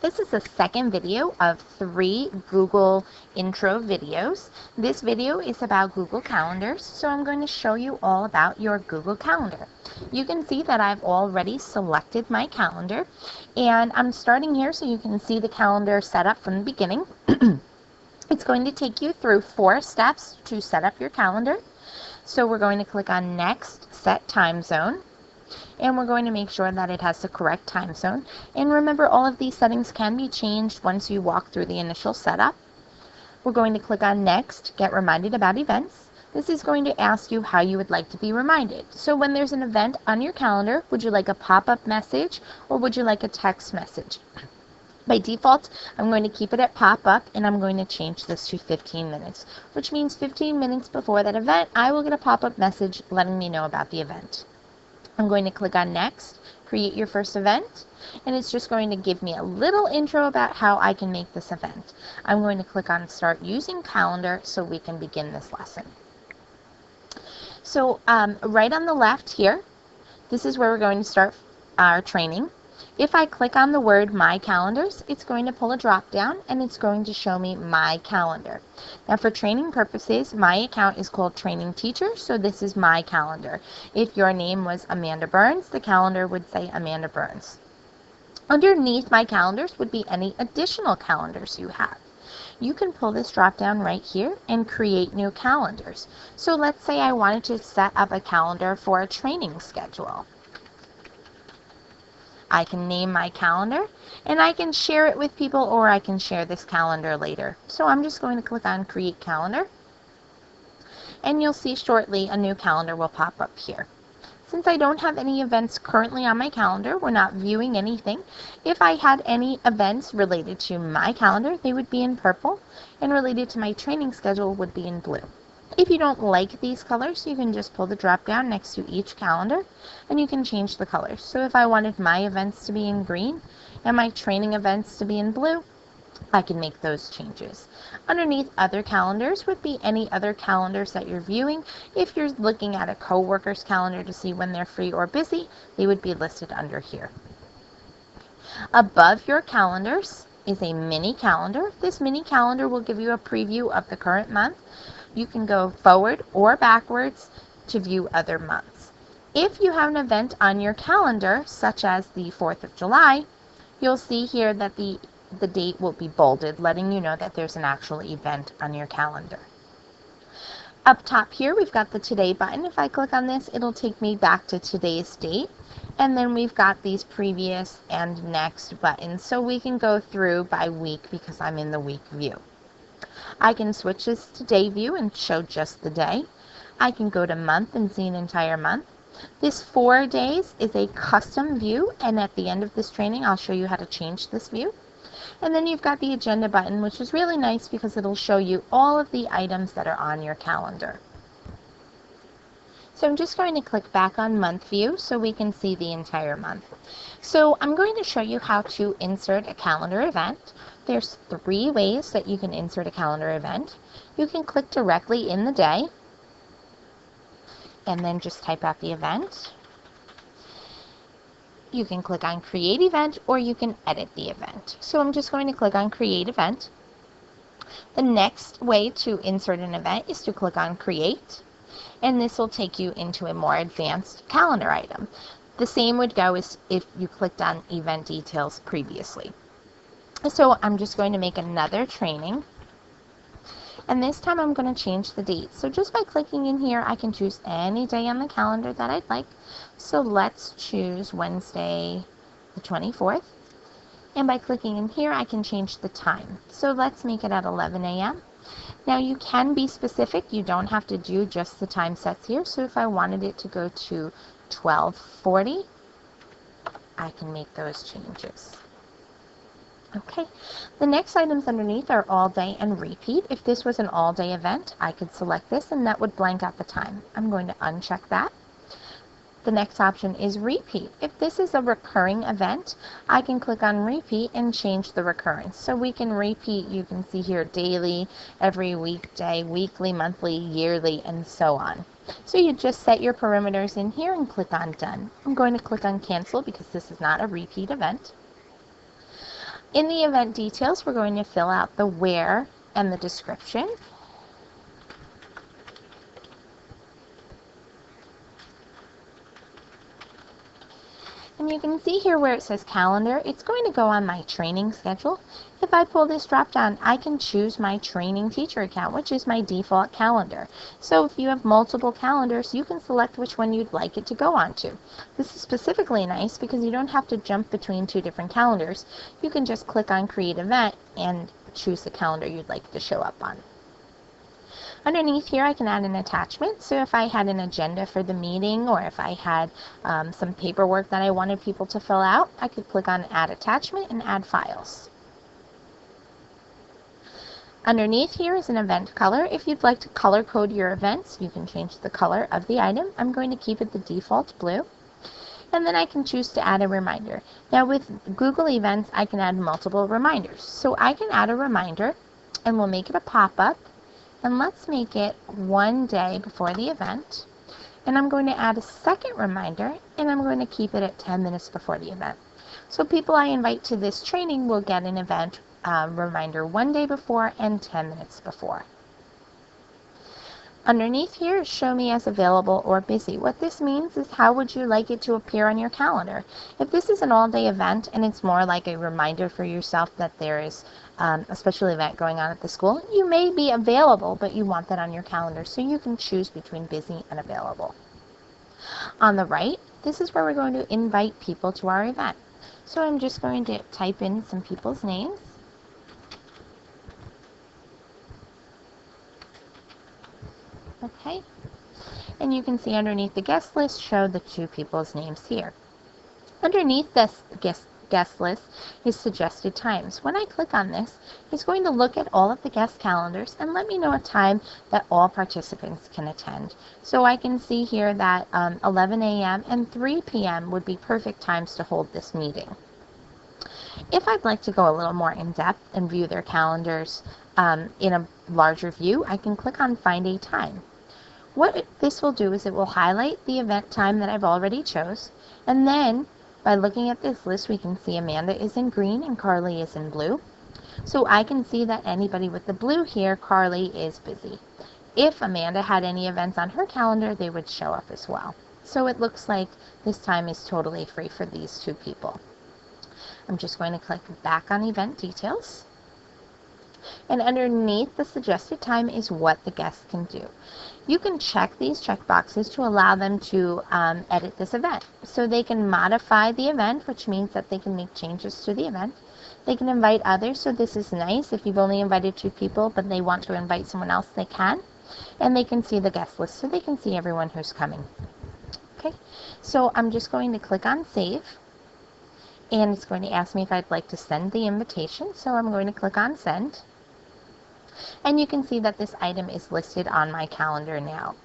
This is the second video of 3 Google intro videos. This video is about Google Calendars, so I'm going to show you all about your Google Calendar. You can see that I've already selected my calendar, and I'm starting here so you can see the calendar set up from the beginning. It's going to take you through 4 steps to set up your calendar. So we're going to click on Next, Set Time Zone. And we're going to make sure that it has the correct time zone. And remember, all of these settings can be changed once you walk through the initial setup. We're going to click on Next, Get Reminded About Events. This is going to ask you how you would like to be reminded. So when there's an event on your calendar, would you like a pop-up message or would you like a text message? By default, I'm going to keep it at pop-up, and I'm going to change this to 15 minutes, which means 15 minutes before that event, I will get a pop-up message letting me know about the event. I'm going to click on Next, Create Your First Event, and it's just going to give me a little intro about how I can make this event. I'm going to click on Start Using Calendar so we can begin this lesson. So right on the left here, this is where we're going to start our training. If I click on the word My Calendars, it's going to pull a drop down and it's going to show me My Calendar. Now for training purposes, my account is called Training Teacher, so this is My Calendar. If your name was Amanda Burns, the calendar would say Amanda Burns. Underneath My Calendars would be any additional calendars you have. You can pull this drop down right here and create new calendars. So let's say I wanted to set up a calendar for a training schedule. I can name my calendar, and I can share it with people, or I can share this calendar later. So I'm just going to click on Create Calendar, and you'll see shortly a new calendar will pop up here. Since I don't have any events currently on my calendar, we're not viewing anything. If I had any events related to my calendar, they would be in purple, and related to my training schedule would be in blue. If you don't like these colors, you can just pull the drop down next to each calendar and you can change the colors. So if I wanted my events to be in green and my training events to be in blue, I can make those changes. Underneath other calendars would be any other calendars that you're viewing. If you're looking at a coworker's calendar to see when they're free or busy, they would be listed under here. Above your calendars is a mini calendar. This mini calendar will give you a preview of the current month. You can go forward or backwards to view other months. If you have an event on your calendar, such as the 4th of July, you'll see here that the date will be bolded, letting you know that there's an actual event on your calendar. Up top here, we've got the Today button. If I click on this, it'll take me back to today's date. And then we've got these Previous and Next buttons, so we can go through by week because I'm in the week view. I can switch this to day view and show just the day. I can go to month and see an entire month. This 4 days is a custom view, and at the end of this training I'll show you how to change this view. And then you've got the agenda button, which is really nice because it'll show you all of the items that are on your calendar. So I'm just going to click back on month view so we can see the entire month. So I'm going to show you how to insert a calendar event. There's 3 ways that you can insert a calendar event. You can click directly in the day and then just type out the event. You can click on Create Event, or you can edit the event. So I'm just going to click on Create Event. The next way to insert an event is to click on Create, and this will take you into a more advanced calendar item. The same would go as if you clicked on Event Details previously. So I'm just going to make another training, and this time I'm going to change the date. So just by clicking in here, I can choose any day on the calendar that I'd like. So let's choose Wednesday the 24th, and by clicking in here I can change the time. So let's make it at 11 a.m. Now you can be specific, you don't have to do just the time sets here. So if I wanted it to go to 12:40, I can make those changes. Okay, the next items underneath are all day and repeat. If this was an all day event, I could select this and that would blank out the time. I'm going to uncheck that. The next option is repeat. If this is a recurring event, I can click on repeat and change the recurrence. So we can repeat, you can see here, daily, every weekday, weekly, monthly, yearly, and so on. So you just set your parameters in here and click on done. I'm going to click on cancel because this is not a repeat event. In the event details, we're going to fill out the where and the description. And you can see here where it says calendar, it's going to go on my training schedule. If I pull this drop down, I can choose my training teacher account, which is my default calendar. So if you have multiple calendars, you can select which one you'd like it to go on to. This is specifically nice because you don't have to jump between two different calendars. You can just click on Create Event and choose the calendar you'd like it to show up on. Underneath here, I can add an attachment. So if I had an agenda for the meeting, or if I had some paperwork that I wanted people to fill out, I could click on Add Attachment and add files. Underneath here is an event color. If you'd like to color code your events, you can change the color of the item. I'm going to keep it the default blue. And then I can choose to add a reminder. Now with Google Events, I can add multiple reminders. So I can add a reminder, and we'll make it a pop-up. And let's make it one day before the event. And I'm going to add a second reminder, and I'm going to keep it at 10 minutes before the event. So people I invite to this training will get an event reminder one day before and 10 minutes before. Underneath here, show me as available or busy. What this means is how would you like it to appear on your calendar. If this is an all-day event and it's more like a reminder for yourself that there is a special event going on at the school, you may be available, but you want that on your calendar, so you can choose between busy and available. On the right, this is where we're going to invite people to our event. So I'm just going to type in some people's names. Okay, and you can see underneath the guest list, show the two people's names here. Underneath this guest list is suggested times. When I click on this, it's going to look at all of the guest calendars and let me know a time that all participants can attend. So I can see here that 11 a.m. and 3 p.m. would be perfect times to hold this meeting. If I'd like to go a little more in depth and view their calendars in a larger view, I can click on Find a Time. What this will do is it will highlight the event time that I've already chose, and then by looking at this list, we can see Amanda is in green and Carly is in blue. So I can see that anybody with the blue here, Carly is busy. If Amanda had any events on her calendar, they would show up as well. So it looks like this time is totally free for these two people. I'm just going to click back on event details. And underneath the suggested time is what the guests can do. You can check these checkboxes to allow them to edit this event. So they can modify the event, which means that they can make changes to the event. They can invite others, so this is nice. If you've only invited 2 people, but they want to invite someone else, they can. And they can see the guest list, so they can see everyone who's coming. Okay, so I'm just going to click on Save. And it's going to ask me if I'd like to send the invitation, so I'm going to click on Send. And you can see that this item is listed on my calendar now.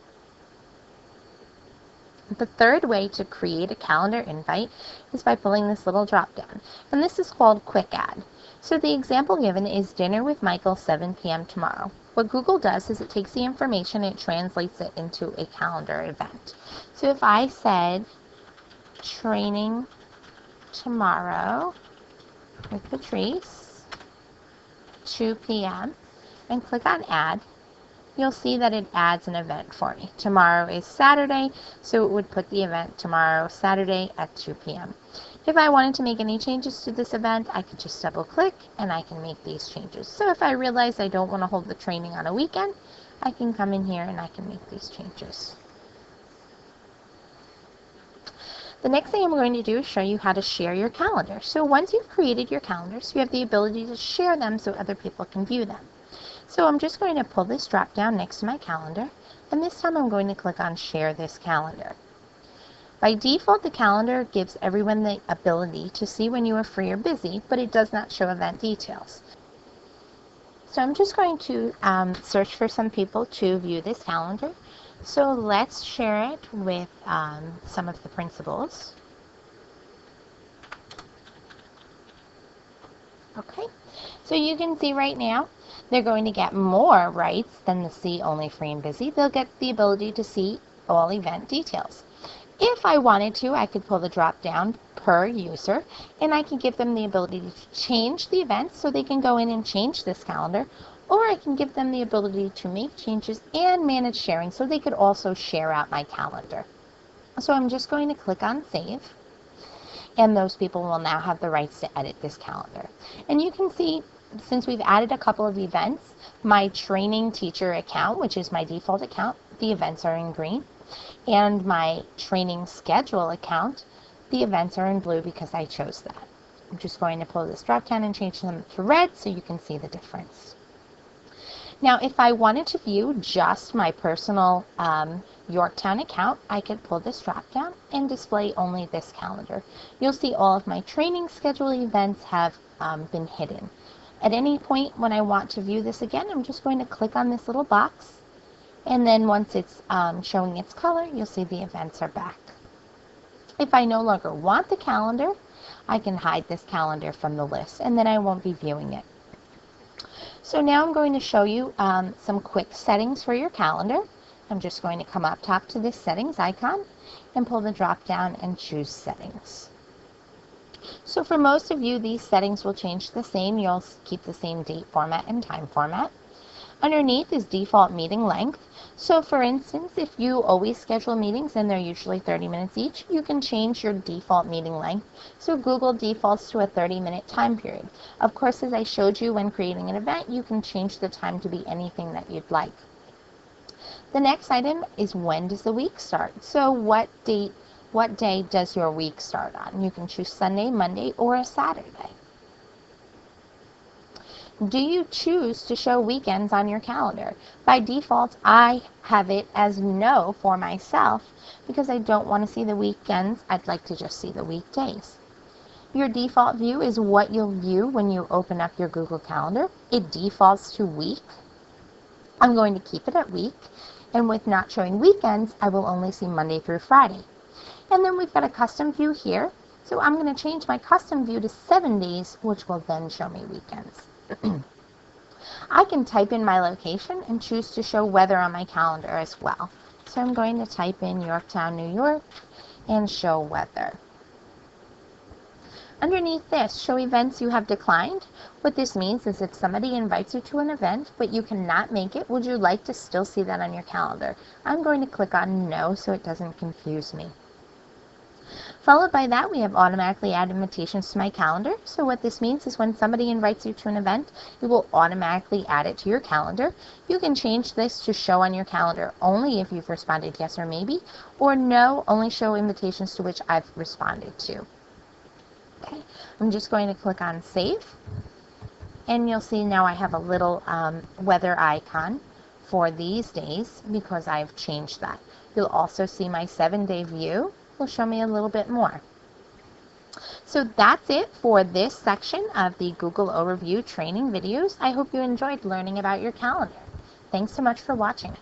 The third way to create a calendar invite is by pulling this little drop down, and this is called Quick Add. So the example given is dinner with Michael 7 p.m. tomorrow. What Google does is it takes the information and it translates it into a calendar event. So if I said training tomorrow with Patrice, 2 p.m., and click on Add, you'll see that it adds an event for me. Tomorrow is Saturday, so it would put the event tomorrow, Saturday at 2 p.m. If I wanted to make any changes to this event, I could just double click and I can make these changes. So if I realize I don't want to hold the training on a weekend, I can come in here and I can make these changes. The next thing I'm going to do is show you how to share your calendar. So once you've created your calendars, you have the ability to share them so other people can view them. So I'm just going to pull this drop down next to my calendar, and this time I'm going to click on Share This Calendar. By default, the calendar gives everyone the ability to see when you are free or busy, but it does not show event details. So I'm just going to search for some people to view this calendar. So let's share it with some of the principals. Okay, so you can see right now they're going to get more rights than the See Only Free and Busy. They'll get the ability to see all event details. If I wanted to, I could pull the drop down, per user, and I can give them the ability to change the events so they can go in and change this calendar, or I can give them the ability to make changes and manage sharing so they could also share out my calendar. So I'm just going to click on Save, and those people will now have the rights to edit this calendar. And you can see, since we've added a couple of events, my training teacher account, which is my default account, the events are in green, and my training schedule account, the events are in blue because I chose that. I'm just going to pull this drop down and change them to red so you can see the difference. Now, if I wanted to view just my personal Yorktown account, I could pull this drop down and display only this calendar. You'll see all of my training schedule events have been hidden. At any point when I want to view this again, I'm just going to click on this little box, and then once it's showing its color, you'll see the events are back. If I no longer want the calendar, I can hide this calendar from the list, and then I won't be viewing it. So now I'm going to show you some quick settings for your calendar. I'm just going to come up top to this settings icon and pull the drop down and choose settings. So for most of you, these settings will change the same. You'll keep the same date format and time format. Underneath is default meeting length. So for instance, if you always schedule meetings and they're usually 30 minutes each, you can change your default meeting length. So Google defaults to a 30-minute time period. Of course, as I showed you when creating an event, you can change the time to be anything that you'd like. The next item is when does the week start? So what day does your week start on? You can choose Sunday, Monday, or a Saturday. Do you choose to show weekends on your calendar? By default, I have it as no for myself because I don't want to see the weekends. I'd like to just see the weekdays. Your default view is what you'll view when you open up your Google Calendar. It defaults to week. I'm going to keep it at week. And with not showing weekends, I will only see Monday through Friday. And then we've got a custom view here. So I'm going to change my custom view to 7 days, which will then show me weekends. I can type in my location and choose to show weather on my calendar as well. So I'm going to type in Yorktown, New York, and show weather. Underneath this, show events you have declined. What this means is if somebody invites you to an event, but you cannot make it, would you like to still see that on your calendar? I'm going to click on no so it doesn't confuse me. Followed by that, we have automatically add invitations to my calendar. So what this means is when somebody invites you to an event, it will automatically add it to your calendar. You can change this to show on your calendar only if you've responded yes or maybe, or no, only show invitations to which I've responded to. Okay, I'm just going to click on Save, and you'll see now I have a little weather icon for these days because I've changed that. You'll also see my 7-day view will show me a little bit more. So that's it for this section of the Google Overview training videos. I hope you enjoyed learning about your calendar. Thanks so much for watching.